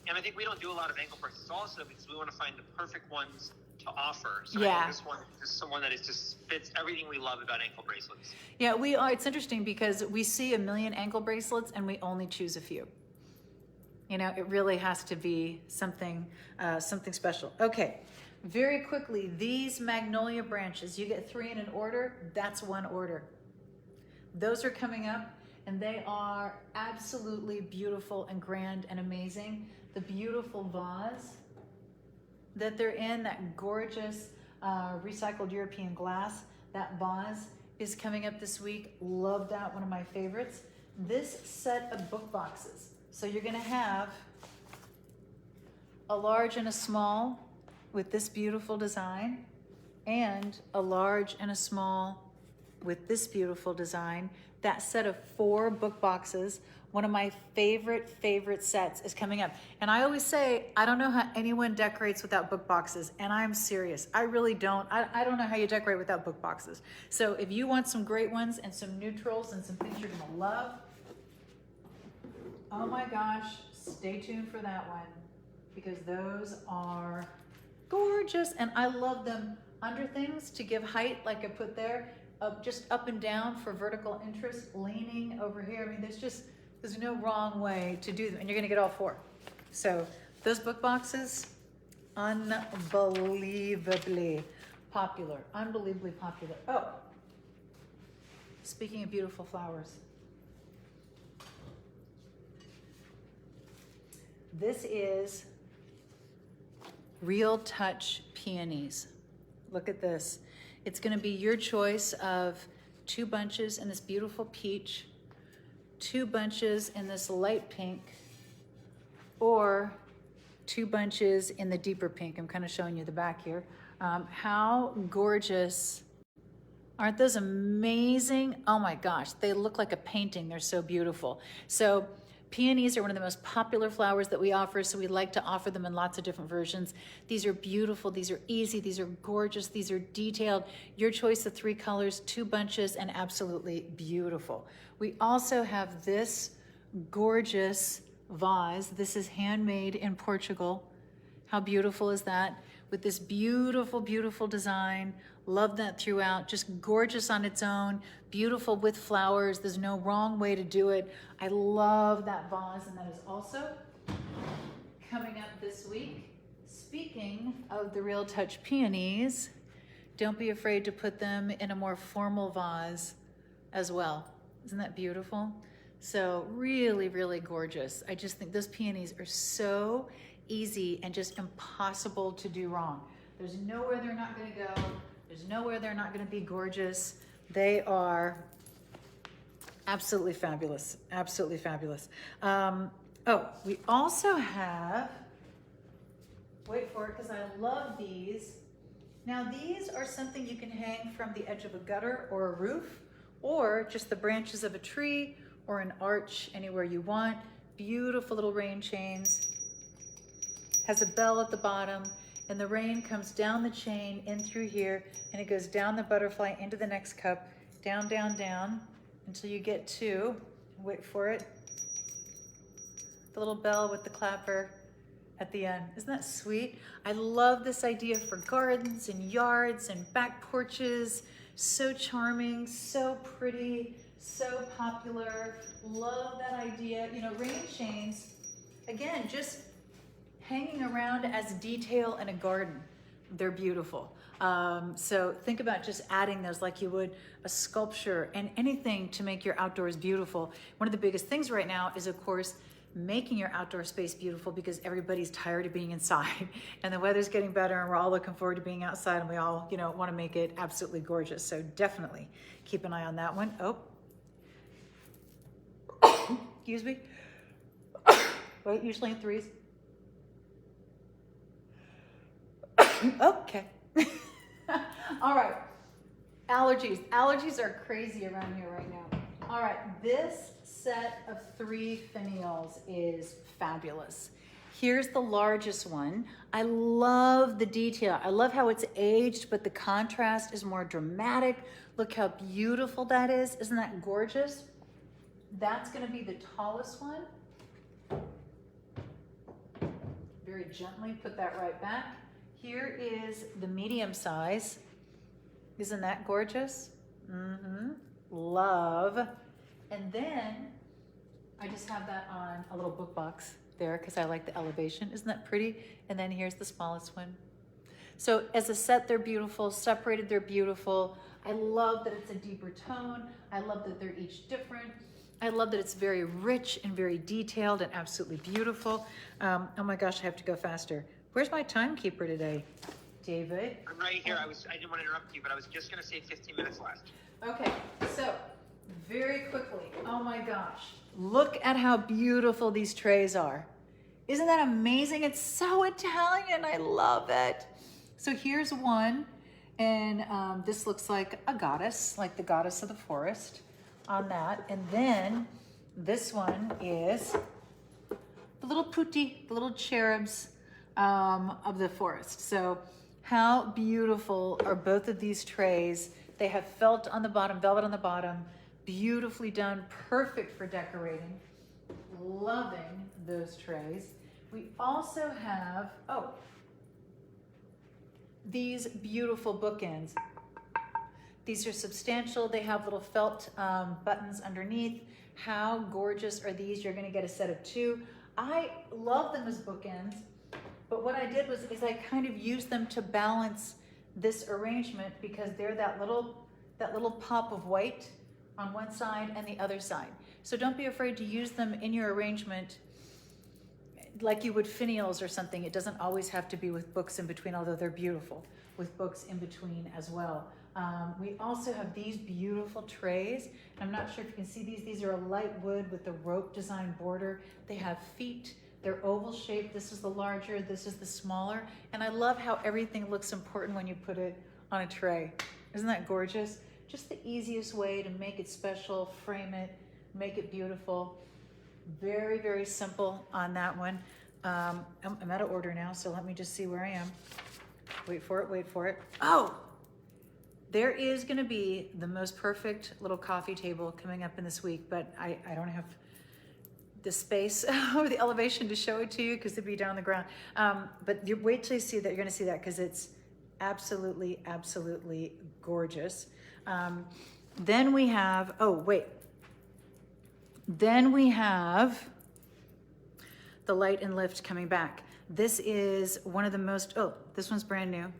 And I think we don't do a lot of ankle bracelets also because we want to find the perfect ones to offer. So I Yeah. think this one is someone that just fits everything we love about ankle bracelets. Yeah, we are. It's interesting because we see a million ankle bracelets and we only choose a few. You know, it really has to be something, something special. Okay, very quickly, these magnolia branches, you get 3 in an order, that's 1 order. Those are coming up and they are absolutely beautiful and grand and amazing. The beautiful vase that they're in, that gorgeous recycled European glass, that vase is coming up this week. Love that, one of my favorites. This set of book boxes. So you're gonna have a large and a small with this beautiful design, and a large and a small with this beautiful design. That set of 4 book boxes, one of my favorite sets is coming up. And I always say, I don't know how anyone decorates without book boxes, and I'm serious. I really don't. I don't know how you decorate without book boxes. So if you want some great ones and some neutrals and some things you're gonna love, oh my gosh, stay tuned for that one because those are gorgeous. And I love them under things to give height, like I put there, just up and down for vertical interest, leaning over here. I mean, there's no wrong way to do them, and you're gonna get all 4. So those book boxes, unbelievably popular, unbelievably popular. Oh, speaking of beautiful flowers, this is Real Touch Peonies. Look at this. It's gonna be your choice of 2 bunches in this beautiful peach, 2 bunches in this light pink, or 2 bunches in the deeper pink. I'm kind of showing you the back here. How gorgeous. Aren't those amazing? Oh my gosh, they look like a painting. They're so beautiful. So peonies are one of the most popular flowers that we offer, so we like to offer them in lots of different versions. These are beautiful, these are easy, these are gorgeous, these are detailed. Your choice of 3 colors, 2 bunches, and absolutely beautiful. We also have this gorgeous vase. This is handmade in Portugal. How beautiful is that? With this beautiful, beautiful design. Love that throughout, just gorgeous on its own, beautiful with flowers. There's no wrong way to do it. I love that vase, and that is also coming up this week. Speaking of the Real Touch Peonies, don't be afraid to put them in a more formal vase as well. Isn't that beautiful? So really, really gorgeous. I just think those peonies are so easy and just impossible to do wrong. There's nowhere they're not gonna go. There's nowhere they're not gonna be gorgeous. They are absolutely fabulous, absolutely fabulous. Oh, we also have, wait for it, because I love these. Now these are something you can hang from the edge of a gutter or a roof, or just the branches of a tree or an arch, anywhere you want. Beautiful little rain chains. Has a bell at the bottom, and the rain comes down the chain in through here, and it goes down the butterfly into the next cup, down, down, down, until you get to, wait for it, the little bell with the clapper at the end. Isn't that sweet? I love this idea for gardens and yards and back porches. So charming, so pretty, so popular. Love that idea. You know, rain chains, again, just hanging around as detail in a garden. They're beautiful. So think about just adding those like you would a sculpture and anything to make your outdoors beautiful. One of the biggest things right now is, of course, making your outdoor space beautiful, because everybody's tired of being inside and the weather's getting better and we're all looking forward to being outside, and we all, you know, want to make it absolutely gorgeous. So definitely keep an eye on that one. Oh, excuse me. Wait, usually in 3s. Okay. All right. Allergies. Allergies are crazy around here right now. All right. This set of 3 finials is fabulous. Here's the largest one. I love the detail. I love how it's aged, but the contrast is more dramatic Look how beautiful that is. Isn't that gorgeous? That's gonna be the tallest one. Very gently put that right back. Here is the medium size. Isn't that gorgeous? Love. And then I just have that on a little book box there because I like the elevation. Isn't that pretty? And then here's the smallest one. So as a set, they're beautiful. Separated, they're beautiful. I love that it's a deeper tone. I love that they're each different. I love that it's very rich and very detailed and absolutely beautiful. Oh my gosh, I have to go faster. Where's my timekeeper today, David? I'm right here. I didn't want to interrupt you, but I was just going to say 15 minutes left. Okay, so very quickly, oh my gosh, look at how beautiful these trays are. Isn't that amazing? It's so Italian. I love it. So here's one, and this looks like a goddess, like the goddess of the forest on that. And then this one is the little putti, the little cherubs of the forest. So how beautiful are both of these trays? They have felt on the bottom, velvet on the bottom, beautifully done, perfect for decorating. Loving those trays. We also have, these beautiful bookends. These are substantial. They have little felt buttons underneath. How gorgeous are these? You're gonna get a set of 2. I love them as bookends, but what I did was I kind of used them to balance this arrangement because they're that little pop of white on one side and the other side. So don't be afraid to use them in your arrangement like you would finials or something. It doesn't always have to be with books in between, although they're beautiful with books in between as well. We also have these beautiful trays. I'm not sure if you can see these. These are a light wood with the rope design border. They have feet. They're oval shaped. This is the larger, this is the smaller. And I love how everything looks important when you put it on a tray. Isn't that gorgeous? Just the easiest way to make it special, frame it, make it beautiful. Very, very simple on that one. I'm out of order now, so let me just see where I am. Wait for it, wait for it. Oh, there is gonna be the most perfect little coffee table coming up in this week, but I don't have the space or the elevation to show it to you because it'd be down on the ground. But you wait till you see that, you're gonna see that because it's absolutely, absolutely gorgeous. Then we have, then we have the light and lift coming back. This is one of the most, this one's brand new.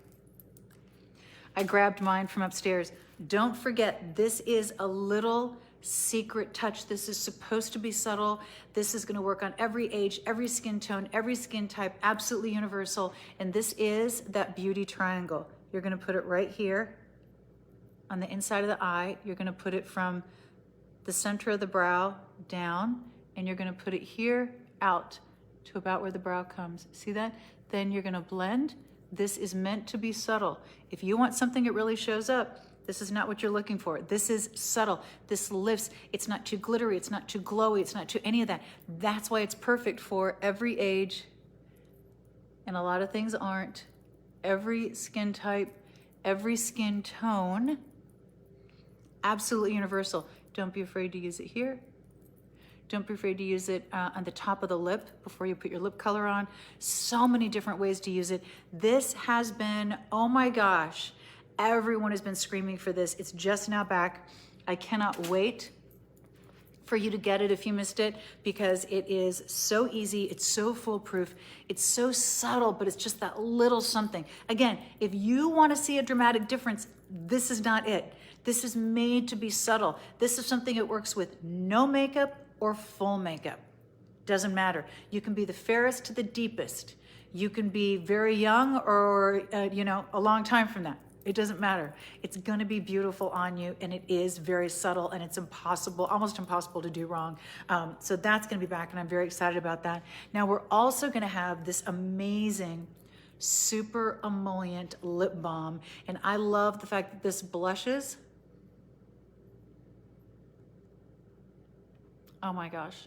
I grabbed mine from upstairs. Don't forget, this is a little secret touch. This is supposed to be subtle. This is gonna work on every age, every skin tone, every skin type, absolutely universal. And this is that beauty triangle. You're gonna put it right here on the inside of the eye. You're gonna put it from the center of the brow down, and you're gonna put it here out to about where the brow comes. See that? Then you're gonna blend. This is meant to be subtle. If you want something that really shows up, this is not what you're looking for. This is subtle. This lifts. It's not too glittery. It's not too glowy. It's not too any of that. That's why it's perfect for every age. And a lot of things aren't. Every skin type, every skin tone, absolutely universal. Don't be afraid to use it here. Don't be afraid to use it on the top of the lip before you put your lip color on. So many different ways to use it. This has been, oh my gosh, everyone has been screaming for this. It's just now back. I cannot wait for you to get it if you missed it, because it is so easy. It's so foolproof. It's so subtle, but it's just that little something. Again, if you want to see a dramatic difference, this is not it. This is made to be subtle. This is something that works with no makeup or full makeup. Doesn't matter. You can be the fairest to the deepest. You can be very young or, a long time from that. It doesn't matter. It's gonna be beautiful on you, and it is very subtle, and it's impossible, almost impossible to do wrong. So that's gonna be back, and I'm very excited about that. Now we're also gonna have this amazing, super emollient lip balm, and I love the fact that this blushes. Oh my gosh.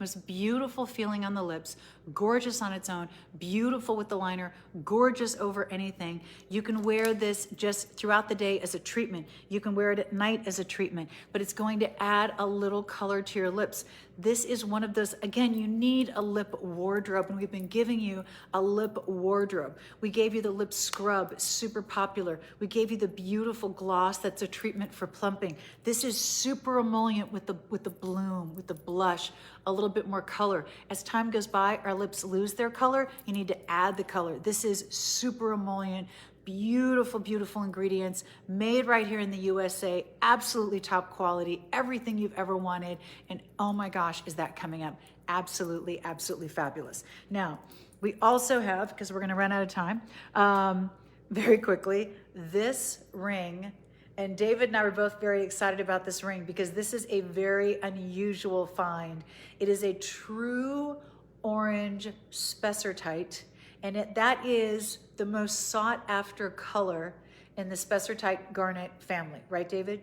Most beautiful feeling on the lips, gorgeous on its own, beautiful with the liner, gorgeous over anything. You can wear this just throughout the day as a treatment. You can wear it at night as a treatment, but it's going to add a little color to your lips. This is one of those, again, you need a lip wardrobe, and we've been giving you a lip wardrobe. We gave you the lip scrub, super popular. We gave you the beautiful gloss that's a treatment for plumping. This is super emollient with the bloom, with the blush, a little bit more color. As time goes by, our lips lose their color. You need to add the color. This is super emollient, beautiful, beautiful ingredients, made right here in the USA, absolutely top quality, everything you've ever wanted. And oh my gosh, is that coming up? Absolutely, absolutely fabulous. Now, we also have, because we're gonna run out of time, very quickly, this ring. And David and I were both very excited about this ring because this is a very unusual find. It is a true orange spessartite, and that is the most sought after color in the spessartite garnet family, right, David?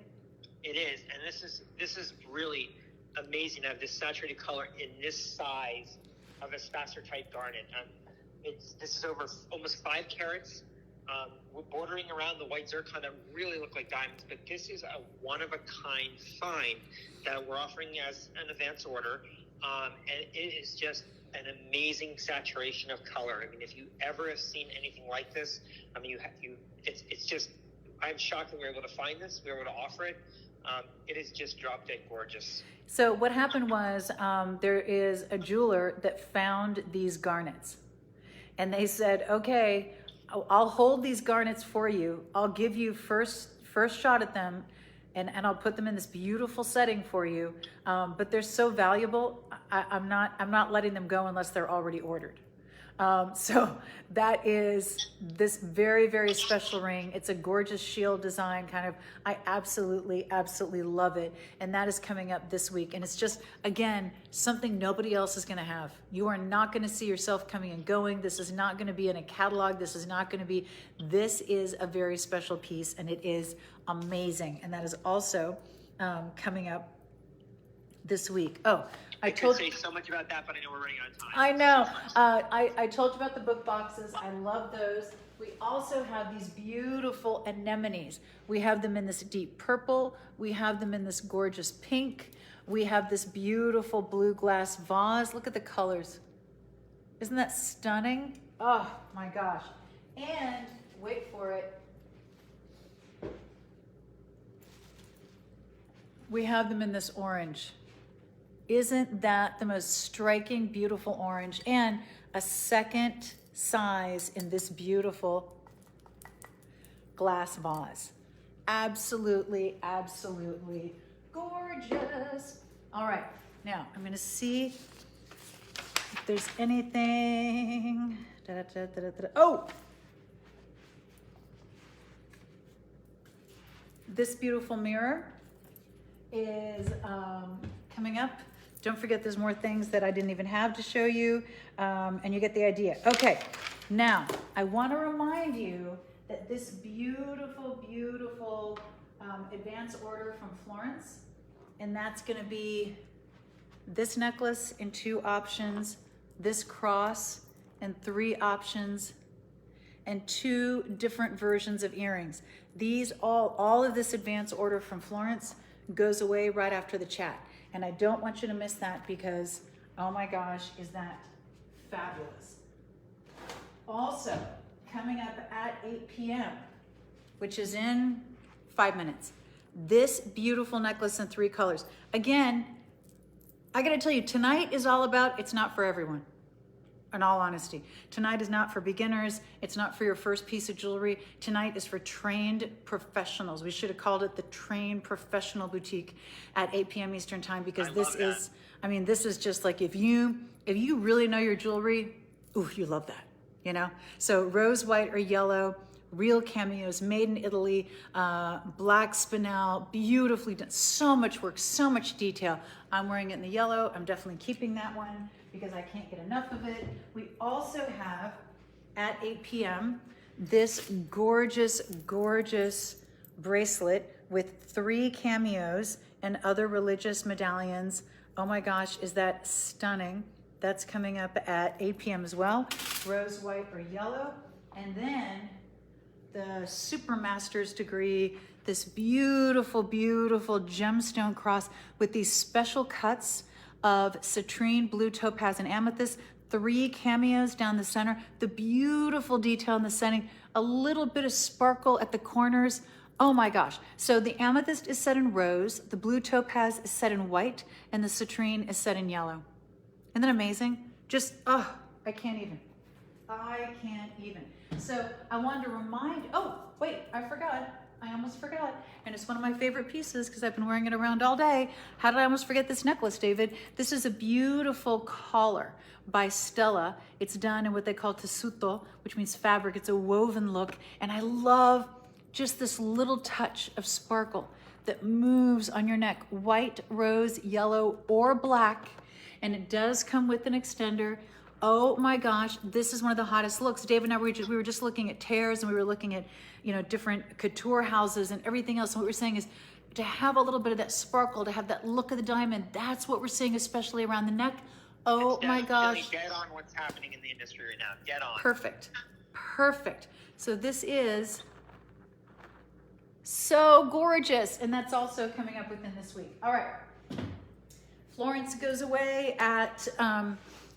It is, and this is really amazing to have this saturated color in this size of a spessartite garnet. This is over almost 5 carats. We're bordering around the white zircon that really look like diamonds, but this is a one-of-a-kind find that we're offering as an advance order, and it is just an amazing saturation of color. I mean, if you ever have seen anything like this, I mean, it's just, I'm shocked that we were able to find this, we were able to offer it. It is just drop dead gorgeous. So what happened was there is a jeweler that found these garnets, and they said, okay, I'll hold these garnets for you. I'll give you first shot at them, and I'll put them in this beautiful setting for you. But they're so valuable, I'm not letting them go unless they're already ordered. So that is this very, very special ring. It's a gorgeous shield design kind of. I absolutely, absolutely love it. And that is coming up this week. And it's just, again, something nobody else is going to have. You are not going to see yourself coming and going. This is not going to be in a catalog. This is not going to be, this is a very special piece, and it is amazing. And that is also coming up this week. Oh, I could say so much about that, but I know we're running out of time. I know. I told you about the book boxes. I love those. We also have these beautiful anemones. We have them in this deep purple. We have them in this gorgeous pink. We have this beautiful blue glass vase. Look at the colors. Isn't that stunning? Oh my gosh. And wait for it. We have them in this orange. Isn't that the most striking, beautiful orange? And a second size in this beautiful glass vase. Absolutely, absolutely gorgeous. All right, now I'm gonna see if there's anything. Oh! This beautiful mirror is coming up. Don't forget there's more things that I didn't even have to show you, and you get the idea. Okay, now I want to remind you that this beautiful, beautiful advance order from Florence, and that's going to be this necklace in 2 options, this cross in 3 options, and 2 different versions of earrings. These all of this advance order from Florence goes away right after the chat. And I don't want you to miss that because, oh my gosh, is that fabulous. Also, coming up at 8 p.m., which is in 5 minutes, this beautiful necklace in 3 colors. Again, I gotta tell you, tonight is all about, it's not for everyone. In all honesty, tonight is not for beginners. It's not for your first piece of jewelry. Tonight is for trained professionals. We should have called it the Trained Professional Boutique at 8 p.m. Eastern Time, because this is, I mean, this is just like, if you really know your jewelry, ooh, you love that, you know? So rose, white, or yellow, real cameos, made in Italy, black spinel, beautifully done. So much work, so much detail. I'm wearing it in the yellow. I'm definitely keeping that one because I can't get enough of it. We also have, at 8 p.m., this gorgeous, gorgeous bracelet with 3 cameos and other religious medallions Oh my gosh, is that stunning? That's coming up at 8 p.m. as well. Rose, white, or yellow. And then the Super Master's degree, this beautiful, beautiful gemstone cross with these special cuts of citrine, blue topaz, and amethyst. 3 cameos down the center. The beautiful detail in the setting. A little bit of sparkle at the corners. Oh my gosh. So the amethyst is set in rose, the blue topaz is set in white, and the citrine is set in yellow. Isn't that amazing? Just, oh, I can't even. I can't even. So I wanted to remind, oh, wait, I forgot. I almost forgot. And it's one of my favorite pieces because I've been wearing it around all day. How did I almost forget this necklace, David? This is a beautiful collar by Stella. It's done in what they call tessuto, which means fabric. It's a woven look. And I love just this little touch of sparkle that moves on your neck. White, rose, yellow, or black. And it does come with an extender. Oh my gosh, this is one of the hottest looks. Dave and I we were just looking at tears, and we were looking at, you know, different couture houses and everything else. And what we're saying is to have a little bit of that sparkle, to have that look of the diamond, that's what we're seeing, especially around the neck. Oh my gosh. Dead on what's happening in the industry right now. Dead on. Perfect. Perfect. So this is so gorgeous. And that's also coming up within this week. All right. Florence goes away at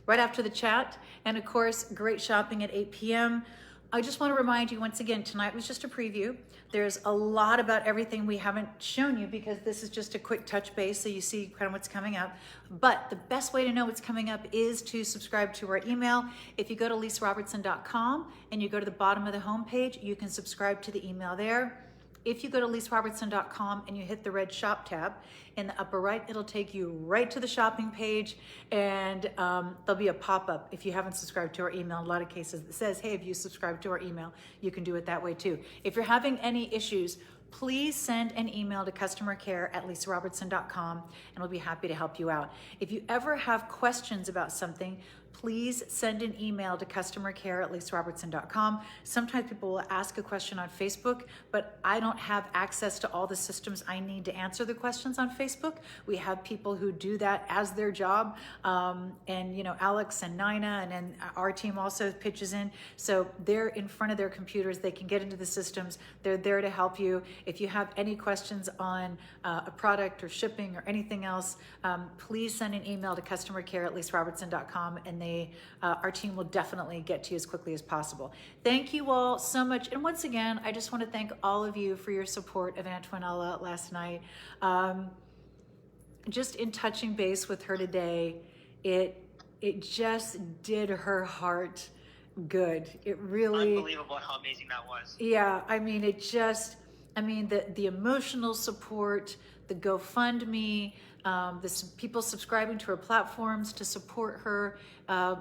right after the chat. And of course, great shopping at 8 p.m. I just want to remind you once again, tonight was just a preview. There's a lot about everything we haven't shown you because this is just a quick touch base so you see kind of what's coming up. But the best way to know what's coming up is to subscribe to our email. If you go to lisarobertson.com and you go to the bottom of the homepage, you can subscribe to the email there. If you go to lisarobertson.com and you hit the red shop tab in the upper right, it'll take you right to the shopping page, and there'll be a pop-up if you haven't subscribed to our email. In a lot of cases that says, hey, if you subscribe to our email, you can do it that way too. If you're having any issues, please send an email to customercare@lisarobertson.com and we'll be happy to help you out. If you ever have questions about something, please send an email to customercare@lisarobertson.com. Sometimes people will ask a question on Facebook, but I don't have access to all the systems I need to answer the questions on Facebook. We have people who do that as their job. And you know, Alex and Nina, and then our team also pitches in. So they're in front of their computers. They can get into the systems. They're there to help you. If you have any questions on a product or shipping or anything else, please send an email to customercare@lisarobertson.com, and our team will definitely get to you as quickly as possible. Thank you all so much. And once again, I just want to thank all of you for your support of Antoinella last night. Just in touching base with her today, it just did her heart good. It really... Unbelievable how amazing that was. Yeah, I mean, the emotional support, the GoFundMe, people subscribing to her platforms to support her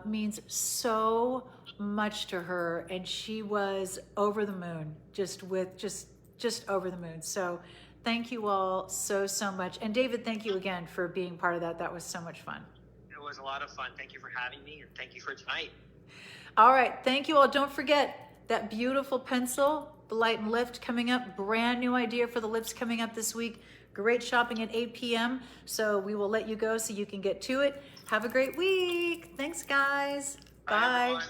means so much to her, and she was over the moon, just over the moon. So thank you all so much. And David, thank you again for being part of that. That was so much fun. It was a lot of fun. Thank you for having me, and thank you for tonight. All right, thank you all. Don't forget that beautiful pencil, the Light and Lift, coming up. Brand new idea for the lips coming up this week. Great shopping at 8 p.m. So we will let you go so you can get to it. Have a great week. Thanks, guys. Bye. Bye.